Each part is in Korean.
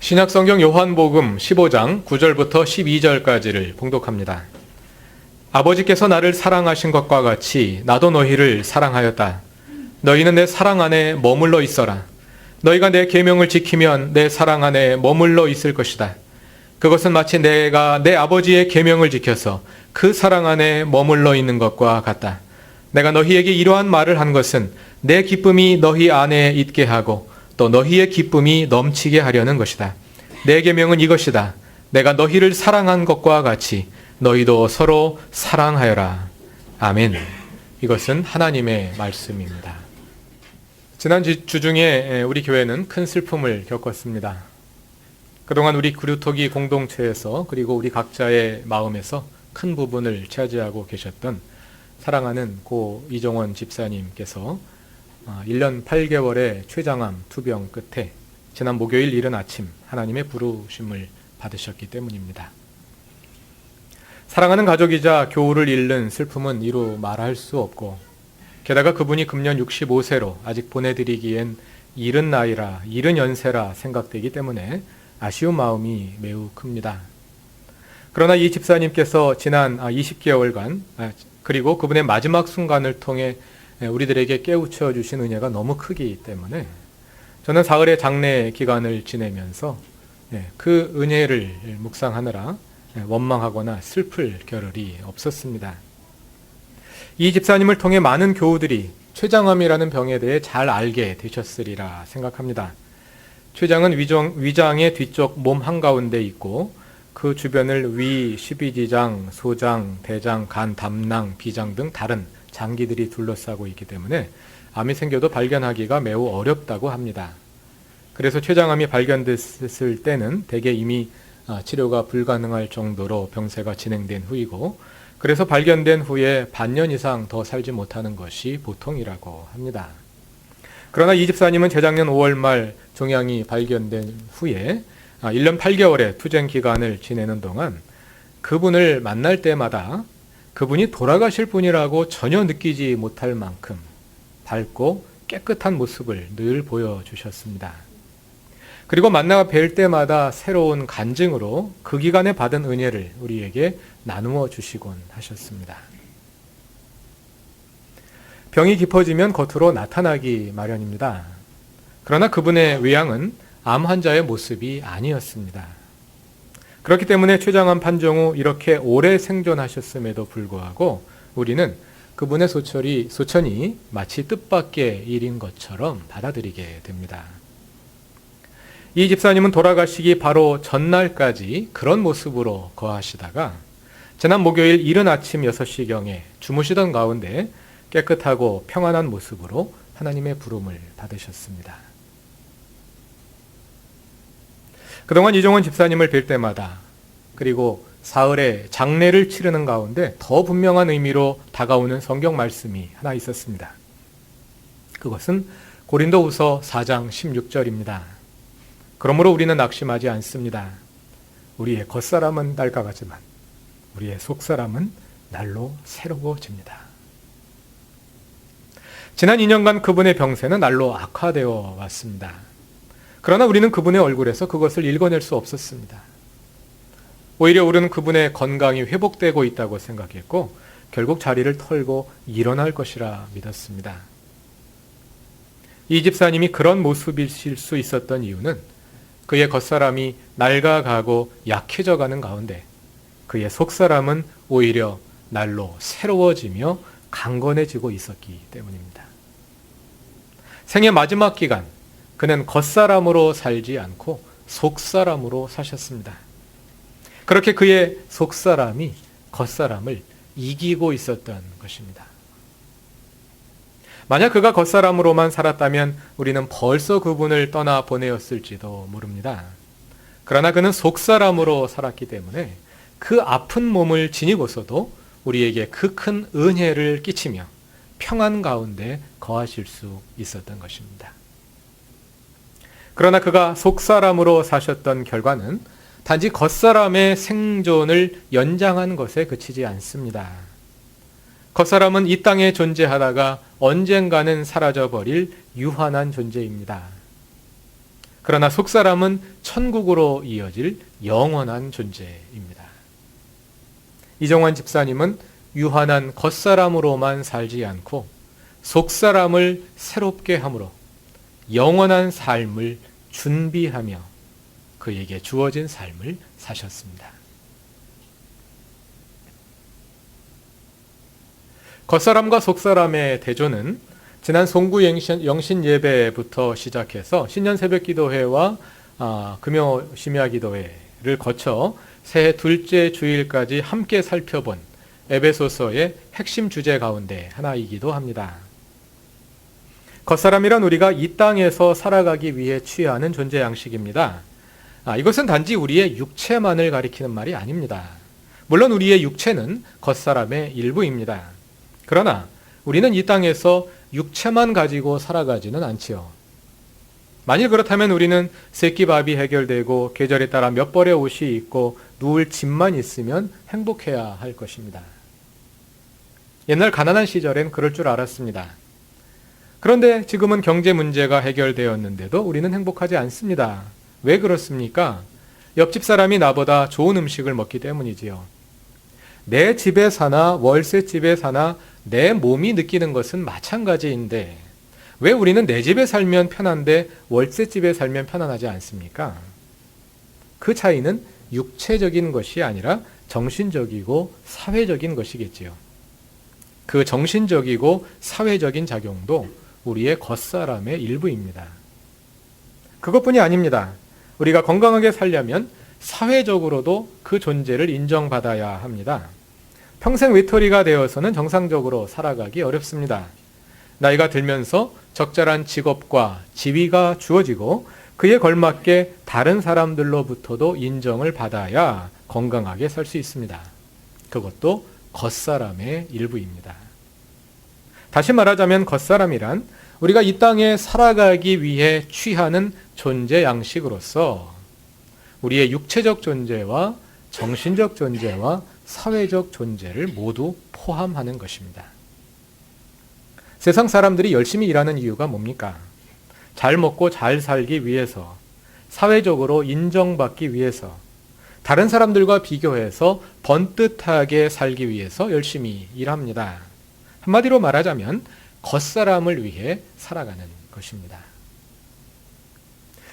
신약성경 요한복음 15장 9절부터 12절까지를 봉독합니다. 아버지께서 나를 사랑하신 것과 같이 나도 너희를 사랑하였다. 너희는 내 사랑 안에 머물러 있어라. 너희가 내 계명을 지키면 내 사랑 안에 머물러 있을 것이다. 그것은 마치 내가 내 아버지의 계명을 지켜서 그 사랑 안에 머물러 있는 것과 같다. 내가 너희에게 이러한 말을 한 것은 내 기쁨이 너희 안에 있게 하고 또 너희의 기쁨이 넘치게 하려는 것이다. 내 계명은 이것이다. 내가 너희를 사랑한 것과 같이 너희도 서로 사랑하여라. 아멘. 이것은 하나님의 말씀입니다. 지난 주 중에 우리 교회는 큰 슬픔을 겪었습니다. 그동안 우리 그루터기 공동체에서 그리고 우리 각자의 마음에서 큰 부분을 차지하고 계셨던 사랑하는 고 이종원 집사님께서 1년 8개월의 췌장암 투병 끝에 지난 목요일 이른 아침 하나님의 부르심을 받으셨기 때문입니다. 사랑하는 가족이자 교우를 잃는 슬픔은 이루 말할 수 없고 게다가 그분이 금년 65세로 아직 보내드리기엔 이른 나이라 이른 연세라 생각되기 때문에 아쉬운 마음이 매우 큽니다. 그러나 이 집사님께서 지난 20개월간 그리고 그분의 마지막 순간을 통해 우리들에게 깨우쳐 주신 은혜가 너무 크기 때문에 저는 사흘의 장례 기간을 지내면서 그 은혜를 묵상하느라 원망하거나 슬플 겨를이 없었습니다. 이 집사님을 통해 많은 교우들이 췌장암이라는 병에 대해 잘 알게 되셨으리라 생각합니다. 췌장은 위장의 뒤쪽 몸 한가운데 있고 그 주변을 위, 십이지장, 소장, 대장, 간, 담낭, 비장 등 다른 장기들이 둘러싸고 있기 때문에 암이 생겨도 발견하기가 매우 어렵다고 합니다. 그래서 췌장암이 발견됐을 때는 대개 이미 치료가 불가능할 정도로 병세가 진행된 후이고 그래서 발견된 후에 반년 이상 더 살지 못하는 것이 보통이라고 합니다. 그러나 이 집사님은 재작년 5월 말 종양이 발견된 후에 1년 8개월의 투쟁 기간을 지내는 동안 그분을 만날 때마다 그분이 돌아가실 분이라고 전혀 느끼지 못할 만큼 밝고 깨끗한 모습을 늘 보여주셨습니다. 그리고 만나 뵐 때마다 새로운 간증으로 그 기간에 받은 은혜를 우리에게 나누어 주시곤 하셨습니다. 병이 깊어지면 겉으로 나타나기 마련입니다. 그러나 그분의 외양은 암 환자의 모습이 아니었습니다. 그렇기 때문에 췌장암 판정 후 이렇게 오래 생존하셨음에도 불구하고 우리는 그분의 소천이 마치 뜻밖의 일인 것처럼 받아들이게 됩니다. 이 집사님은 돌아가시기 바로 전날까지 그런 모습으로 거하시다가 지난 목요일 이른 아침 6시경에 주무시던 가운데 깨끗하고 평안한 모습으로 하나님의 부름을 받으셨습니다. 그동안 이종원 집사님을 뵐 때마다 그리고 사흘에 장례를 치르는 가운데 더 분명한 의미로 다가오는 성경 말씀이 하나 있었습니다. 그것은 고린도후서 4장 16절입니다. 그러므로 우리는 낙심하지 않습니다. 우리의 겉사람은 낡아가지만 우리의 속사람은 날로 새로워집니다. 지난 2년간 그분의 병세는 날로 악화되어 왔습니다. 그러나 우리는 그분의 얼굴에서 그것을 읽어낼 수 없었습니다. 오히려 우리는 그분의 건강이 회복되고 있다고 생각했고 결국 자리를 털고 일어날 것이라 믿었습니다. 이 집사님이 그런 모습이실 수 있었던 이유는 그의 겉사람이 낡아가고 약해져가는 가운데 그의 속사람은 오히려 날로 새로워지며 강건해지고 있었기 때문입니다. 생애 마지막 기간 그는 겉사람으로 살지 않고 속사람으로 사셨습니다. 그렇게 그의 속사람이 겉사람을 이기고 있었던 것입니다. 만약 그가 겉사람으로만 살았다면 우리는 벌써 그분을 떠나 보내었을지도 모릅니다. 그러나 그는 속사람으로 살았기 때문에 그 아픈 몸을 지니고서도 우리에게 그 큰 은혜를 끼치며 평안 가운데 거하실 수 있었던 것입니다. 그러나 그가 속사람으로 사셨던 결과는 단지 겉사람의 생존을 연장한 것에 그치지 않습니다. 겉사람은 이 땅에 존재하다가 언젠가는 사라져버릴 유한한 존재입니다. 그러나 속사람은 천국으로 이어질 영원한 존재입니다. 이정환 집사님은 유한한 겉사람으로만 살지 않고 속사람을 새롭게 함으로 영원한 삶을 준비하며 그에게 주어진 삶을 사셨습니다. 겉사람과 속사람의 대조는 지난 송구 영신 예배부터 시작해서 신년 새벽 기도회와 금요 심야 기도회를 거쳐 새해 둘째 주일까지 함께 살펴본 에베소서의 핵심 주제 가운데 하나이기도 합니다. 겉사람이란 우리가 이 땅에서 살아가기 위해 취하는 존재 양식입니다. 이것은 단지 우리의 육체만을 가리키는 말이 아닙니다. 물론 우리의 육체는 겉사람의 일부입니다. 그러나 우리는 이 땅에서 육체만 가지고 살아가지는 않지요. 만일 그렇다면 우리는 새끼밥이 해결되고 계절에 따라 몇 벌의 옷이 있고 누울 집만 있으면 행복해야 할 것입니다. 옛날 가난한 시절엔 그럴 줄 알았습니다. 그런데 지금은 경제 문제가 해결되었는데도 우리는 행복하지 않습니다. 왜 그렇습니까? 옆집 사람이 나보다 좋은 음식을 먹기 때문이지요. 내 집에 사나 월세 집에 사나 내 몸이 느끼는 것은 마찬가지인데 왜 우리는 내 집에 살면 편한데 월세 집에 살면 편안하지 않습니까? 그 차이는 육체적인 것이 아니라 정신적이고 사회적인 것이겠지요. 그 정신적이고 사회적인 작용도 우리의 겉사람의 일부입니다. 그것뿐이 아닙니다. 우리가 건강하게 살려면 사회적으로도 그 존재를 인정받아야 합니다. 평생 외톨이가 되어서는 정상적으로 살아가기 어렵습니다. 나이가 들면서 적절한 직업과 지위가 주어지고 그에 걸맞게 다른 사람들로부터도 인정을 받아야 건강하게 살 수 있습니다. 그것도 겉사람의 일부입니다. 다시 말하자면 겉사람이란 우리가 이 땅에 살아가기 위해 취하는 존재 양식으로서 우리의 육체적 존재와 정신적 존재와 사회적 존재를 모두 포함하는 것입니다. 세상 사람들이 열심히 일하는 이유가 뭡니까? 잘 먹고 잘 살기 위해서, 사회적으로 인정받기 위해서, 다른 사람들과 비교해서 번듯하게 살기 위해서 열심히 일합니다. 한마디로 말하자면 겉사람을 위해 살아가는 것입니다.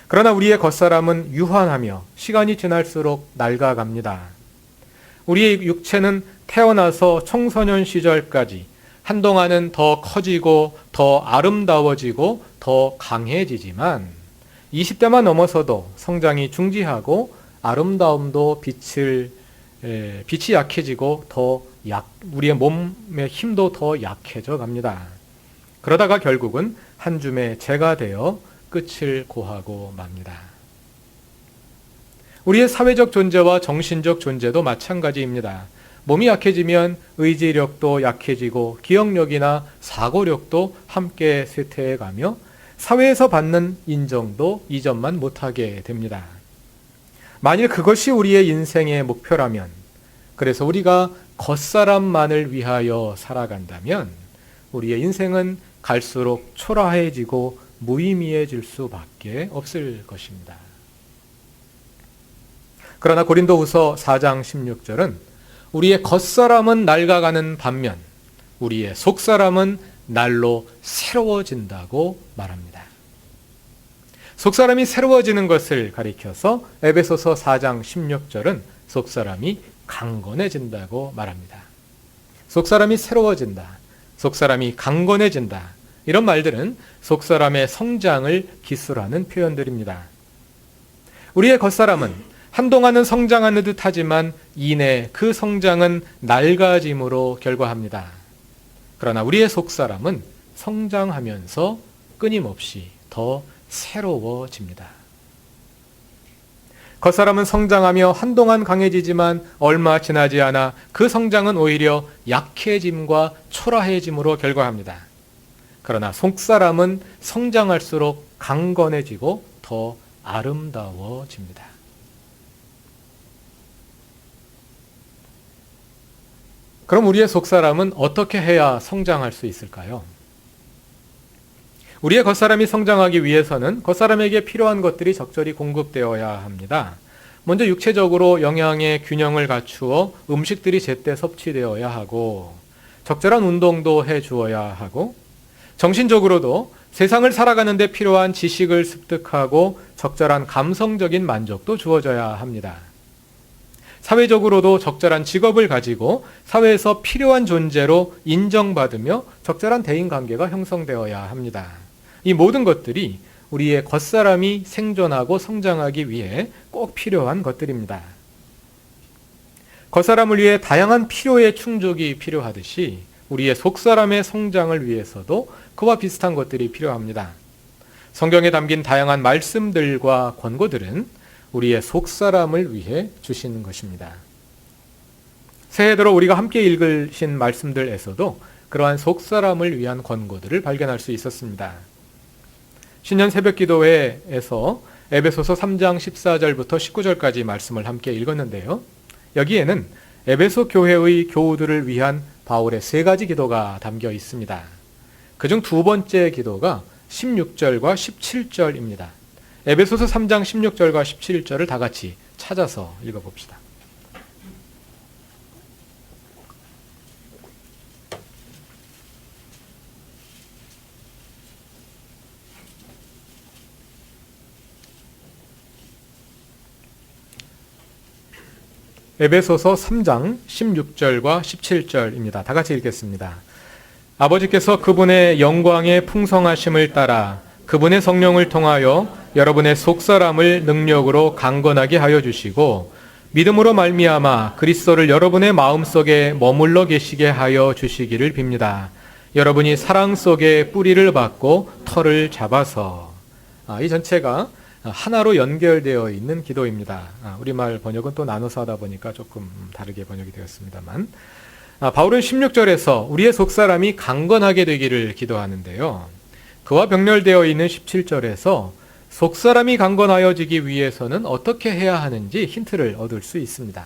그러나 우리의 겉사람은 유한하며 시간이 지날수록 낡아갑니다. 우리의 육체는 태어나서 청소년 시절까지 한동안은 더 커지고 더 아름다워지고 더 강해지지만 20대만 넘어서도 성장이 중지하고 아름다움도 빛이 약해지고 우리의 몸의 힘도 더 약해져 갑니다. 그러다가 결국은 한 줌의 재가 되어 끝을 고하고 맙니다. 우리의 사회적 존재와 정신적 존재도 마찬가지입니다. 몸이 약해지면 의지력도 약해지고 기억력이나 사고력도 함께 쇠퇴해가며 사회에서 받는 인정도 이전만 못하게 됩니다. 만일 그것이 우리의 인생의 목표라면, 그래서 우리가 겉사람만을 위하여 살아간다면 우리의 인생은 갈수록 초라해지고 무의미해질 수밖에 없을 것입니다. 그러나 고린도후서 4장 16절은 우리의 겉사람은 낡아가는 반면 우리의 속사람은 날로 새로워진다고 말합니다. 속사람이 새로워지는 것을 가리켜서 에베소서 4장 16절은 속사람이 강건해진다고 말합니다. 속사람이 새로워진다, 속사람이 강건해진다, 이런 말들은 속사람의 성장을 기술하는 표현들입니다. 우리의 겉사람은 한동안은 성장하는 듯 하지만 이내 그 성장은 낡아짐으로 결과합니다. 그러나 우리의 속사람은 성장하면서 끊임없이 더 새로워집니다. 겉사람은 성장하며 한동안 강해지지만 얼마 지나지 않아 그 성장은 오히려 약해짐과 초라해짐으로 결과합니다. 그러나 속사람은 성장할수록 강건해지고 더 아름다워집니다. 그럼 우리의 속사람은 어떻게 해야 성장할 수 있을까요? 우리의 겉사람이 성장하기 위해서는 겉사람에게 필요한 것들이 적절히 공급되어야 합니다. 먼저 육체적으로 영양의 균형을 갖추어 음식들이 제때 섭취되어야 하고, 적절한 운동도 해 주어야 하고, 정신적으로도 세상을 살아가는 데 필요한 지식을 습득하고 적절한 감성적인 만족도 주어져야 합니다. 사회적으로도 적절한 직업을 가지고 사회에서 필요한 존재로 인정받으며 적절한 대인관계가 형성되어야 합니다. 이 모든 것들이 우리의 겉사람이 생존하고 성장하기 위해 꼭 필요한 것들입니다. 겉사람을 위해 다양한 필요의 충족이 필요하듯이 우리의 속사람의 성장을 위해서도 그와 비슷한 것들이 필요합니다. 성경에 담긴 다양한 말씀들과 권고들은 우리의 속사람을 위해 주신 것입니다. 새해 들어 우리가 함께 읽으신 말씀들에서도 그러한 속사람을 위한 권고들을 발견할 수 있었습니다. 신년 새벽 기도회에서 에베소서 3장 14절부터 19절까지 말씀을 함께 읽었는데요. 여기에는 에베소 교회의 교우들을 위한 바울의 세 가지 기도가 담겨 있습니다. 그중 두 번째 기도가 16절과 17절입니다. 에베소서 3장 16절과 17절을 다 같이 찾아서 읽어봅시다. 에베소서 3장 16절과 17절입니다. 다 같이 읽겠습니다. 아버지께서 그분의 영광의 풍성하심을 따라 그분의 성령을 통하여 여러분의 속사람을 능력으로 강건하게 하여 주시고 믿음으로 말미암아 그리스도를 여러분의 마음속에 머물러 계시게 하여 주시기를 빕니다. 여러분이 사랑 속에 뿌리를 받고 털을 잡아서. 이 전체가 하나로 연결되어 있는 기도입니다. 우리말 번역은 또 나눠서 하다 보니까 조금 다르게 번역이 되었습니다만, 바울은 16절에서 우리의 속사람이 강건하게 되기를 기도하는데요. 그와 병렬되어 있는 17절에서 속사람이 강건하여지기 위해서는 어떻게 해야 하는지 힌트를 얻을 수 있습니다.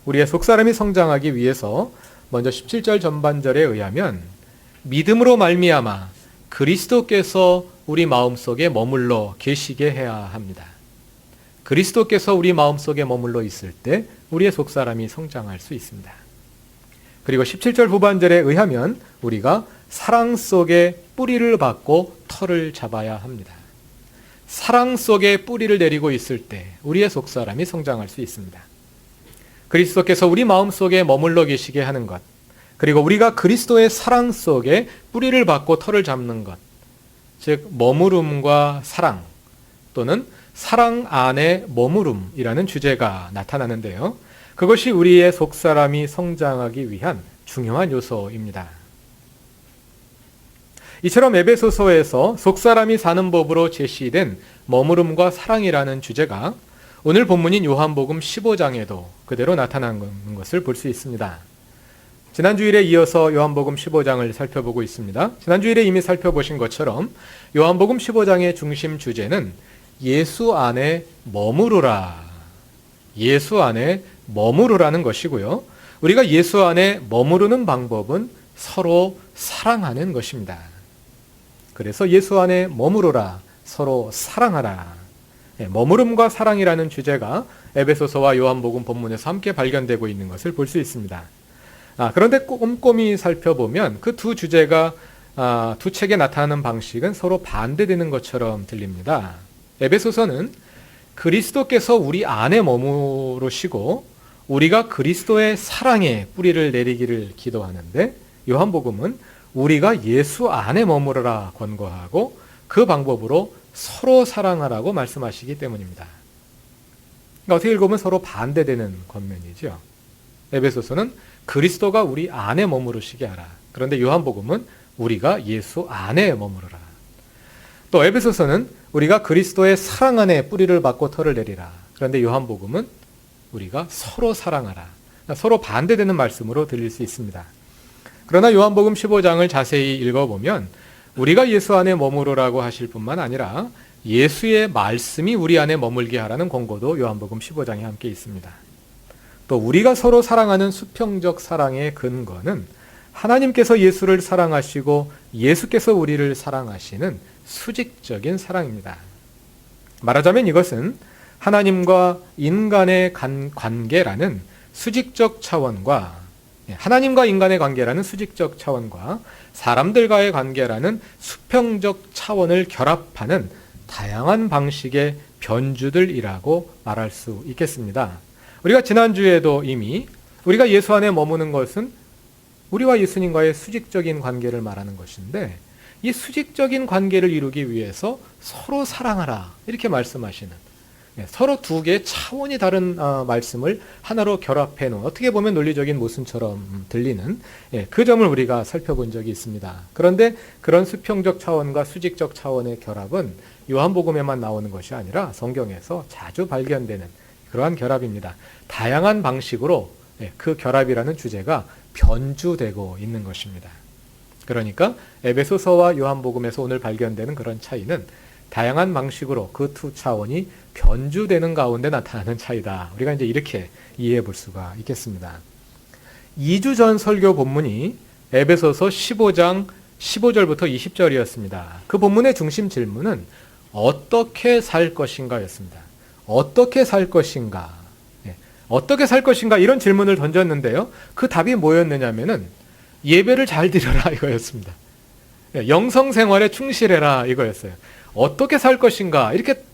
우리의 속사람이 성장하기 위해서 먼저 17절 전반절에 의하면 믿음으로 말미암아 그리스도께서 우리 마음속에 머물러 계시게 해야 합니다. 그리스도께서 우리 마음속에 머물러 있을 때 우리의 속사람이 성장할 수 있습니다. 그리고 17절 후반절에 의하면 우리가 사랑 속에 뿌리를 받고 털을 잡아야 합니다. 사랑 속에 뿌리를 내리고 있을 때 우리의 속사람이 성장할 수 있습니다. 그리스도께서 우리 마음속에 머물러 계시게 하는 것, 그리고 우리가 그리스도의 사랑 속에 뿌리를 받고 털을 잡는 것, 즉 머무름과 사랑 또는 사랑 안에 머무름이라는 주제가 나타나는데요. 그것이 우리의 속사람이 성장하기 위한 중요한 요소입니다. 이처럼 에베소서에서 속사람이 사는 법으로 제시된 머무름과 사랑이라는 주제가 오늘 본문인 요한복음 15장에도 그대로 나타난 것을 볼 수 있습니다. 지난 주일에 이어서 요한복음 15장을 살펴보고 있습니다. 지난 주일에 이미 살펴보신 것처럼 요한복음 15장의 중심 주제는 예수 안에 머무르라, 예수 안에 머무르라는 것이고요. 우리가 예수 안에 머무르는 방법은 서로 사랑하는 것입니다. 그래서 예수 안에 머무르라, 서로 사랑하라. 머무름과 사랑이라는 주제가 에베소서와 요한복음 본문에서 함께 발견되고 있는 것을 볼 수 있습니다. 그런데 꼼꼼히 살펴보면 그 두 주제가 두 책에 나타나는 방식은 서로 반대되는 것처럼 들립니다. 에베소서는 그리스도께서 우리 안에 머무르시고 우리가 그리스도의 사랑에 뿌리를 내리기를 기도하는데, 요한복음은 우리가 예수 안에 머무르라 권고하고 그 방법으로 서로 사랑하라고 말씀하시기 때문입니다. 그러니까 어떻게 읽으면 서로 반대되는 권면이죠. 에베소서는 그리스도가 우리 안에 머무르시게 하라. 그런데 요한복음은 우리가 예수 안에 머무르라. 또 에베소서는 우리가 그리스도의 사랑 안에 뿌리를 받고 털을 내리라. 그런데 요한복음은 우리가 서로 사랑하라. 서로 반대되는 말씀으로 들릴 수 있습니다. 그러나 요한복음 15장을 자세히 읽어보면 우리가 예수 안에 머무르라고 하실 뿐만 아니라 예수의 말씀이 우리 안에 머물게 하라는 권고도 요한복음 15장에 함께 있습니다. 또 우리가 서로 사랑하는 수평적 사랑의 근거는 하나님께서 예수를 사랑하시고 예수께서 우리를 사랑하시는 수직적인 사랑입니다. 말하자면 이것은 하나님과 인간의 관계라는 수직적 차원과 하나님과 인간의 관계라는 수직적 차원과 사람들과의 관계라는 수평적 차원을 결합하는 다양한 방식의 변주들이라고 말할 수 있겠습니다. 우리가 지난주에도 이미 우리가 예수 안에 머무는 것은 우리와 예수님과의 수직적인 관계를 말하는 것인데, 이 수직적인 관계를 이루기 위해서 서로 사랑하라 이렇게 말씀하시는, 서로 두 개의 차원이 다른 말씀을 하나로 결합해 놓은, 어떻게 보면 논리적인 모순처럼 들리는 그 점을 우리가 살펴본 적이 있습니다. 그런데 그런 수평적 차원과 수직적 차원의 결합은 요한복음에만 나오는 것이 아니라 성경에서 자주 발견되는 그러한 결합입니다. 다양한 방식으로 그 결합이라는 주제가 변주되고 있는 것입니다. 그러니까 에베소서와 요한복음에서 오늘 발견되는 그런 차이는 다양한 방식으로 그 두 차원이 변주되는 가운데 나타나는 차이다. 우리가 이제 이렇게 이해해 볼 수가 있겠습니다. 2주 전 설교 본문이 에베소서 15장 15절부터 20절이었습니다. 그 본문의 중심 질문은 어떻게 살 것인가 였습니다. 어떻게 살 것인가? 어떻게 살 것인가? 이런 질문을 던졌는데요. 그 답이 뭐였느냐면은 예배를 잘 드려라 이거였습니다. 영성 생활에 충실해라 이거였어요. 어떻게 살 것인가? 이렇게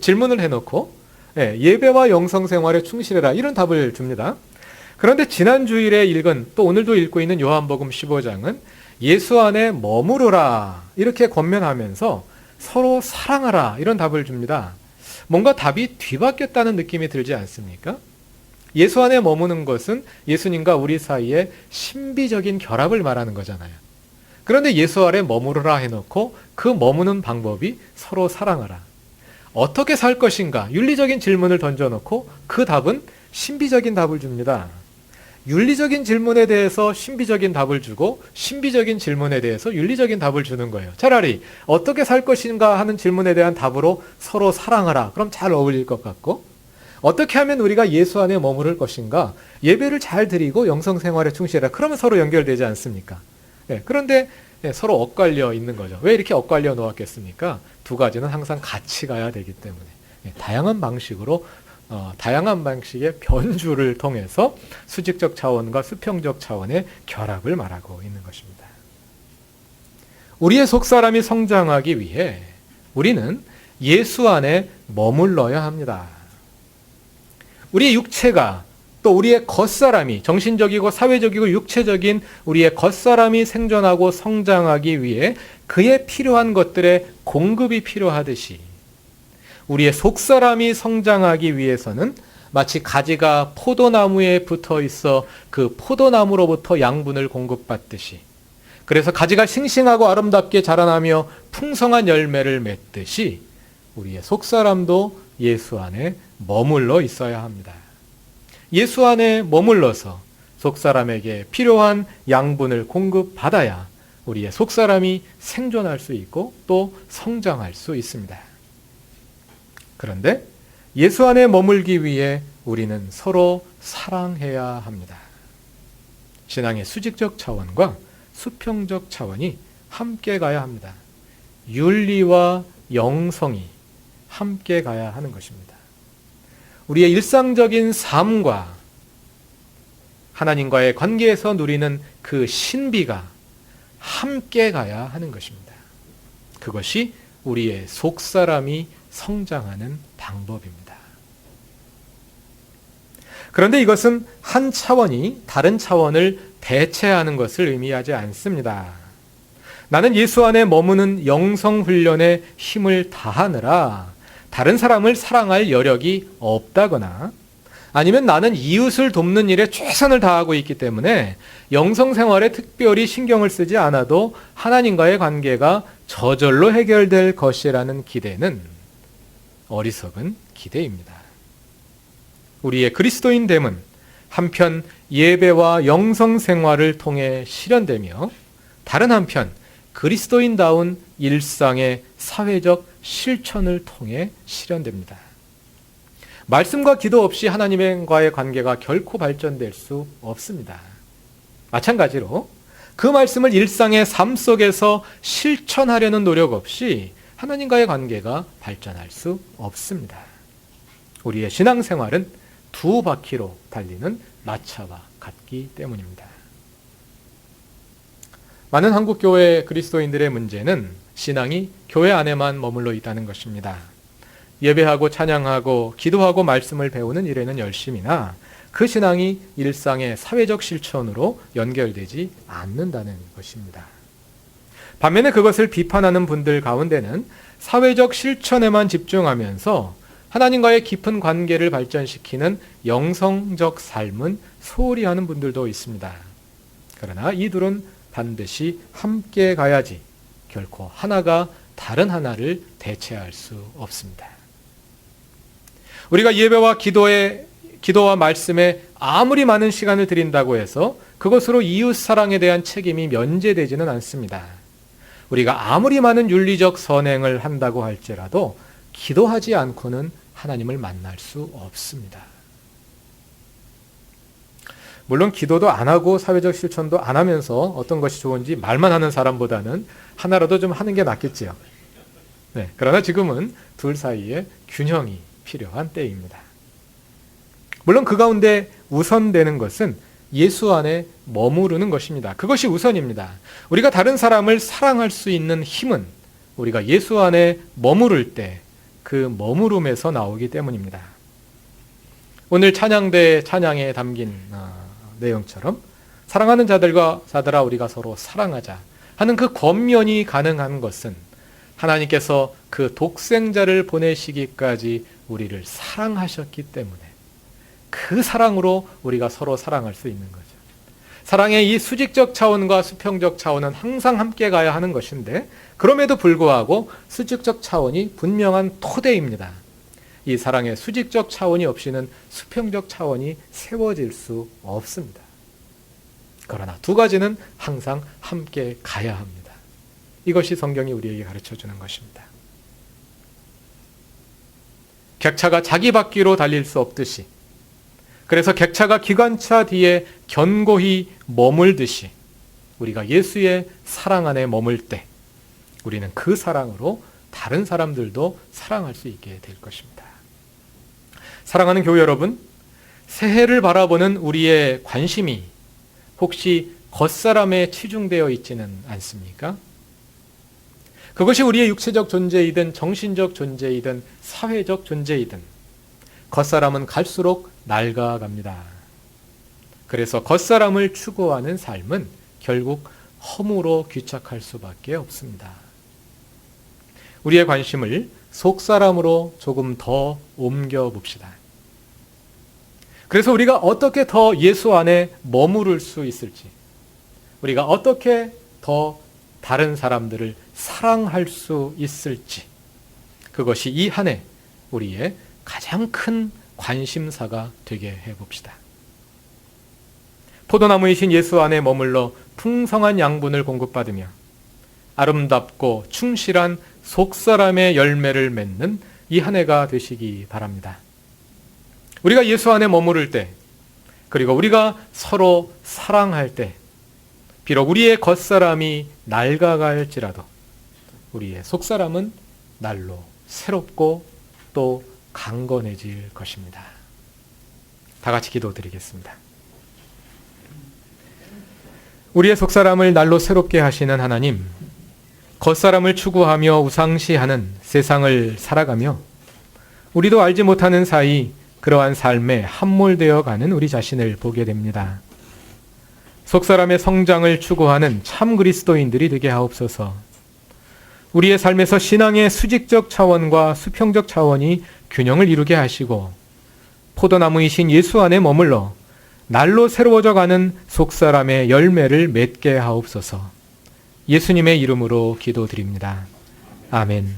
질문을 해놓고 예배와 영성 생활에 충실해라 이런 답을 줍니다. 그런데 지난 주일에 읽은, 또 오늘도 읽고 있는 요한복음 15장은 예수 안에 머무르라 이렇게 권면하면서 서로 사랑하라 이런 답을 줍니다. 뭔가 답이 뒤바뀌었다는 느낌이 들지 않습니까? 예수 안에 머무는 것은 예수님과 우리 사이의 신비적인 결합을 말하는 거잖아요. 그런데 예수 아래 머무르라 해놓고 그 머무는 방법이 서로 사랑하라. 어떻게 살 것인가? 윤리적인 질문을 던져놓고 그 답은 신비적인 답을 줍니다. 윤리적인 질문에 대해서 신비적인 답을 주고 신비적인 질문에 대해서 윤리적인 답을 주는 거예요. 차라리 어떻게 살 것인가 하는 질문에 대한 답으로 서로 사랑하라. 그럼 잘 어울릴 것 같고, 어떻게 하면 우리가 예수 안에 머무를 것인가? 예배를 잘 드리고 영성생활에 충실해라. 그러면 서로 연결되지 않습니까? 그런데 서로 엇갈려 있는 거죠. 왜 이렇게 엇갈려 놓았겠습니까? 두 가지는 항상 같이 가야 되기 때문에 다양한 방식으로 다양한 방식의 변주를 통해서 수직적 차원과 수평적 차원의 결합을 말하고 있는 것입니다. 우리의 속사람이 성장하기 위해 우리는 예수 안에 머물러야 합니다. 우리의 육체가, 또 우리의 겉사람이, 정신적이고 사회적이고 육체적인 우리의 겉사람이 생존하고 성장하기 위해 그에 필요한 것들의 공급이 필요하듯이 우리의 속사람이 성장하기 위해서는 마치 가지가 포도나무에 붙어 있어 그 포도나무로부터 양분을 공급받듯이, 그래서 가지가 싱싱하고 아름답게 자라나며 풍성한 열매를 맺듯이 우리의 속사람도 예수 안에 머물러 있어야 합니다. 예수 안에 머물러서 속사람에게 필요한 양분을 공급받아야 우리의 속사람이 생존할 수 있고 또 성장할 수 있습니다. 그런데 예수 안에 머물기 위해 우리는 서로 사랑해야 합니다. 신앙의 수직적 차원과 수평적 차원이 함께 가야 합니다. 윤리와 영성이 함께 가야 하는 것입니다. 우리의 일상적인 삶과 하나님과의 관계에서 누리는 그 신비가 함께 가야 하는 것입니다. 그것이 우리의 속사람이 성장하는 방법입니다. 그런데 이것은 한 차원이 다른 차원을 대체하는 것을 의미하지 않습니다. 나는 예수 안에 머무는 영성훈련에 힘을 다하느라 다른 사람을 사랑할 여력이 없다거나, 아니면 나는 이웃을 돕는 일에 최선을 다하고 있기 때문에 영성생활에 특별히 신경을 쓰지 않아도 하나님과의 관계가 저절로 해결될 것이라는 기대는 어리석은 기대입니다. 우리의 그리스도인됨은 한편 예배와 영성생활을 통해 실현되며, 다른 한편 그리스도인다운 일상의 사회적 실천을 통해 실현됩니다. 말씀과 기도 없이 하나님과의 관계가 결코 발전될 수 없습니다. 마찬가지로 그 말씀을 일상의 삶 속에서 실천하려는 노력 없이 하나님과의 관계가 발전할 수 없습니다. 우리의 신앙생활은 두 바퀴로 달리는 마차와 같기 때문입니다. 많은 한국교회 그리스도인들의 문제는 신앙이 교회 안에만 머물러 있다는 것입니다. 예배하고 찬양하고 기도하고 말씀을 배우는 일에는 열심이나 그 신앙이 일상의 사회적 실천으로 연결되지 않는다는 것입니다. 반면에 그것을 비판하는 분들 가운데는 사회적 실천에만 집중하면서 하나님과의 깊은 관계를 발전시키는 영성적 삶은 소홀히 하는 분들도 있습니다. 그러나 이 둘은 반드시 함께 가야지 결코 하나가 다른 하나를 대체할 수 없습니다. 우리가 예배와 기도와 말씀에 아무리 많은 시간을 드린다고 해서 그것으로 이웃 사랑에 대한 책임이 면제되지는 않습니다. 우리가 아무리 많은 윤리적 선행을 한다고 할지라도 기도하지 않고는 하나님을 만날 수 없습니다. 물론 기도도 안 하고 사회적 실천도 안 하면서 어떤 것이 좋은지 말만 하는 사람보다는 하나라도 좀 하는 게 낫겠지요. 네, 그러나 지금은 둘 사이에 균형이 필요한 때입니다. 물론 그 가운데 우선되는 것은 예수 안에 머무르는 것입니다. 그것이 우선입니다. 우리가 다른 사람을 사랑할 수 있는 힘은 우리가 예수 안에 머무를 때 그 머무름에서 나오기 때문입니다. 오늘 찬양대 찬양에 담긴 내용처럼 사랑하는 자들아 우리가 서로 사랑하자 하는 그 권면이 가능한 것은 하나님께서 그 독생자를 보내시기까지 우리를 사랑하셨기 때문에 그 사랑으로 우리가 서로 사랑할 수 있는 거죠. 사랑의 이 수직적 차원과 수평적 차원은 항상 함께 가야 하는 것인데 그럼에도 불구하고 수직적 차원이 분명한 토대입니다. 이 사랑의 수직적 차원이 없이는 수평적 차원이 세워질 수 없습니다. 그러나 두 가지는 항상 함께 가야 합니다. 이것이 성경이 우리에게 가르쳐주는 것입니다. 객차가 자기 바퀴로 달릴 수 없듯이 그래서 객차가 기관차 뒤에 견고히 머물듯이 우리가 예수의 사랑 안에 머물 때 우리는 그 사랑으로 다른 사람들도 사랑할 수 있게 될 것입니다. 사랑하는 교회 여러분, 새해를 바라보는 우리의 관심이 혹시 겉사람에 치중되어 있지는 않습니까? 그것이 우리의 육체적 존재이든 정신적 존재이든 사회적 존재이든 겉사람은 갈수록 낡아갑니다. 그래서 겉사람을 추구하는 삶은 결국 허무로 귀착할 수밖에 없습니다. 우리의 관심을 속사람으로 조금 더 옮겨봅시다. 그래서 우리가 어떻게 더 예수 안에 머무를 수 있을지, 우리가 어떻게 더 다른 사람들을 사랑할 수 있을지, 그것이 이 한 해 우리의 가장 큰 관심사가 되게 해봅시다. 포도나무이신 예수 안에 머물러 풍성한 양분을 공급받으며 아름답고 충실한 속사람의 열매를 맺는 이 한 해가 되시기 바랍니다. 우리가 예수 안에 머무를 때, 그리고 우리가 서로 사랑할 때, 비록 우리의 겉사람이 낡아갈지라도 우리의 속사람은 날로 새롭고 또 강건해질 것입니다. 다 같이 기도드리겠습니다. 우리의 속사람을 날로 새롭게 하시는 하나님, 겉사람을 추구하며 우상시하는 세상을 살아가며 우리도 알지 못하는 사이 그러한 삶에 함몰되어 가는 우리 자신을 보게 됩니다. 속사람의 성장을 추구하는 참 그리스도인들이 되게 하옵소서. 우리의 삶에서 신앙의 수직적 차원과 수평적 차원이 균형을 이루게 하시고 포도나무이신 예수 안에 머물러 날로 새로워져 가는 속사람의 열매를 맺게 하옵소서. 예수님의 이름으로 기도드립니다. 아멘.